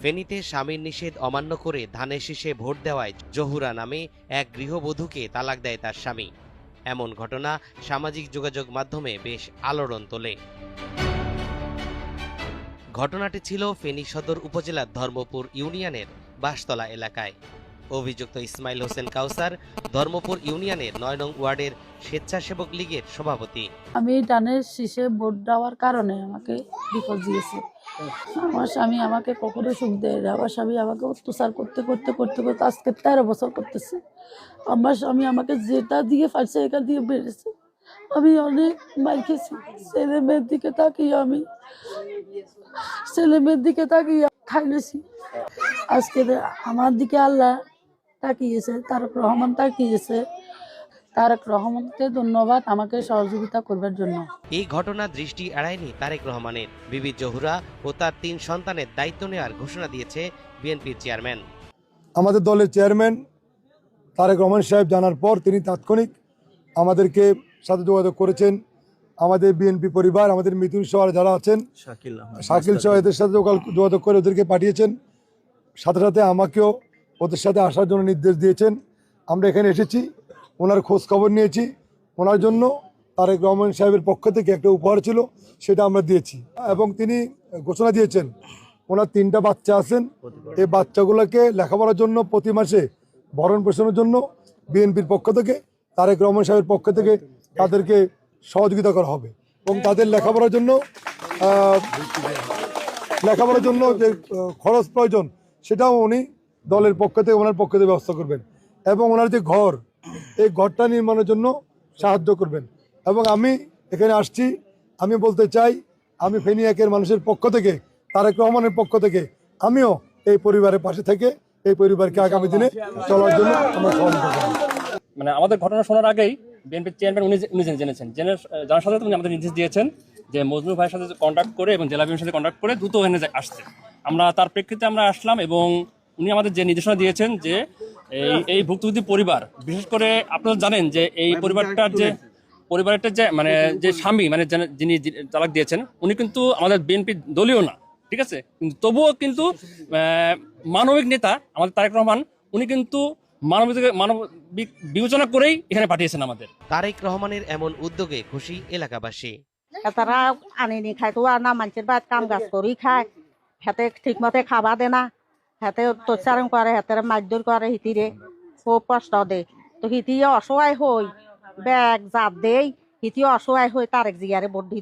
ফেনীতে স্বামীর নিষেধ অমান্য করে ধানের শীষে ভোট দেওয়ায় জহুরা নামে এক গৃহবধূকে তালাক দেয় তার স্বামী। এমন ঘটনা সামাজিক যোগাযোগ মাধ্যমে বেশ আলোড়ন তোলে। ঘটনাটি ছিল ফেনী সদর উপজেলার ধর্মপুর ইউনিয়নের বাঁশতলা এলাকায়। অভিযুক্ত ইসমাইল হোসেন কাউসার ধর্মপুর ইউনিয়নের ৯ নং ওয়ার্ডের স্বেচ্ছাসেবক লীগের সভাপতি। আমি ধানের শীষে ভোট দেওয়ার কারণে আমাকে বিপদ দিয়েছে। আমার স্বামী আমাকে কখনো সুখ দেয় না। আমার স্বামী আমাকে অত্যাচার করতে করতে করতে করতে আজকে 13 বছর করতেছে। আমার স্বামী আমাকে যেটা দিয়ে পারছে এটা দিয়ে বেড়েছে। আমি অনেক মার খেয়েছি। ছেলে মেয়ের দিকে খাইলেছি। আজকে আমার দিকে আল্লাহ তাকিয়েছে, তারক রহমান তাকিয়েছে। তারেক রহমানকে ধন্যবাদ আমাকে সহযোগিতা করবার জন্য। এই ঘটনা দৃষ্টি এড়ায়নি তারেক রহমানের। বিবি জহুরা ও তার 3 সন্তানের দায়িত্ব নেওয়ার ঘোষণা দিয়েছে বিএনপির চেয়ারম্যান। আমাদের দলের চেয়ারম্যান তারেক রহমান সাহেব জানার পর তিনি তাৎক্ষণিক আমাদেরকে সাথে যোগাযোগ করেছেন। আমাদের বিএনপি পরিবার, আমাদের মিথুন সহ যারা আছেন, শাকিল সহ এদের সাথে যোগাযোগ করে ওদেরকে পাঠিয়েছেন। সাথে সাথে আমাকেও ওদের সাথে আসার জন্য নির্দেশ দিয়েছেন। আমরা এখানে এসেছি, ওনার খোঁজ খবর নিয়েছি। ওনার জন্য তারেক রহমান সাহেবের পক্ষ থেকে একটা উপহার ছিল, সেটা আমরা দিয়েছি। এবং তিনি ঘোষণা দিয়েছেন ওনার 3টা বাচ্চা আছেন, এই বাচ্চাগুলোকে লেখাপড়ার জন্য প্রতি মাসে ভরণ পোষণের জন্য বিএনপির পক্ষ থেকে, তারেক রহমান সাহেবের পক্ষ থেকে তাদেরকে সহযোগিতা করা হবে। এবং তাদের লেখাপড়ার জন্য যে খরচ প্রয়োজন সেটাও উনি দলের পক্ষ থেকে, ওনার পক্ষ থেকে ব্যবস্থা করবেন। এবং ওনার যে ঘর, এই ঘরটা নির্মাণের জন্য সাহায্য করবেন। এবং আমি এখানে আসছি, আমি বলতে চাই, আমি ফেনী একের মানুষের পক্ষ থেকে, তারেক রহমানের পক্ষ থেকে আমিও এই পরিবারের পাশে থেকে এই পরিবারকে আগামী দিনে চলার জন্য আমরা সহযোগিতা করব। মানে আমাদের ঘটনা শোনার আগেই বিএনপির চেয়ারম্যান উনি জেনেছেন, জানার সাথে উনি আমাদের নির্দেশ দিয়েছেন যে মজনু ভাইয়ের সাথে কন্ট্যাক্ট করে এবং জেলা বিএনপির সাথে কন্ট্যাক্ট করে দ্রুত এখানে আসছে। আমরা তার প্রেক্ষিতে আমরা আসলাম এবং উনি আমাদের যে নির্দেশনা দিয়েছেন যে এই ভুক্তভোগী পরিবার, বিশেষ করে আপনারা জানেন যে এই পরিবারটার যে মানে যে স্বামী, মানে যিনি তালাক দিয়েছেন, উনি কিন্তু আমাদের বিএনপি দলীয় না, ঠিক আছে, কিন্তু তবুও কিন্তু মানবিক নেতা আমাদের তারেক রহমান, উনি কিন্তু মানবিক বিবেচনা করেই এখানে পাঠিয়েছেন আমাদের। তারেক রহমানের এমন উদ্যোগে খুশি এলাকাবাসী। তারা আনিনি খায় তো আর না, মানুষের বাদ কাম কাজ করেই খায়, হাতে ঠিক মতে খাবা দে না, হাতে তোচারণ করে, হাতে মারধর করে, হিতিরে খুব কষ্ট দে। তো হিতিয়ে অসহায় হই ব্যাগ জাত দেই, হিতিয়ে অসহায় হই তারেক জিয়ারে ভোট দিত।